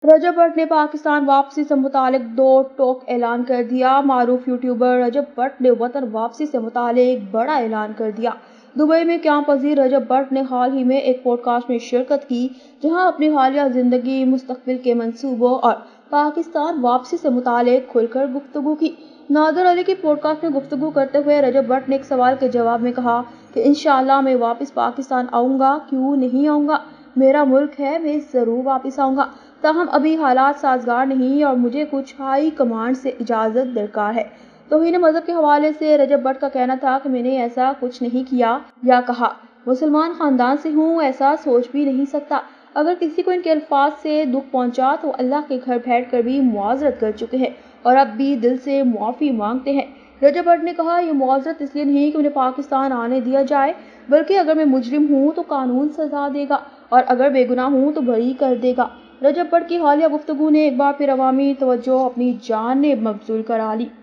रजब भट्ट ने पाकिस्तान वापसी से मुतालिक दो टोक ऐलान कर दिया। मारूफ यूट्यूबर रजब भट्ट ने वतन वापसी से मुतालिक एक बड़ा ऐलान कर दिया। दुबई में क़याम पज़ीर रजब भट्ट ने हाल ही में एक पॉडकास्ट में शिरकत की, जहां अपनी हालिया जिंदगी, मुस्तकबिल के मंसूबों और पाकिस्तान वापसी से मुतालिक खुलकर गुफ्तगू की। नादिर अली की पॉडकास्ट में गुफ्तगू करते हुए रजब भट्ट ने एक सवाल के जवाब में कहा कि इंशाअल्लाह मैं वापस पाकिस्तान आऊँगा, क्यों नहीं आऊँगा, मेरा मुल्क है, मैं ज़रूर वापस आऊँगा। ताहम अभी हालात साजगार नहीं और मुझे कुछ हाई कमांड से इजाज़त दरकार है। तौहीन मज़हब के हवाले से रजब भट्ट का कहना था कि मैंने ऐसा कुछ नहीं किया या कहा। मुसलमान ख़ानदान से हूँ, ऐसा सोच भी नहीं सकता। अगर किसी को इनके अल्फाज से दुख पहुँचा तो अल्लाह के घर बैठ कर भी मुआज़रत कर चुके हैं और अब भी दिल से मुआफ़ी मांगते हैं। रजब भट्ट ने कहा, ये मुआज़रत इसलिए नहीं कि मुझे पाकिस्तान आने दिया जाए, बल्कि अगर मैं मुजरिम हूँ तो कानून सज़ा देगा और अगर बेगुनाह हूँ तो बरी कर देगा। रजब भट्ट की हालिया गुफ्तगू ने एक बार फिर अवामी तवज्जो अपनी जानिब मबज़ूल करा ली।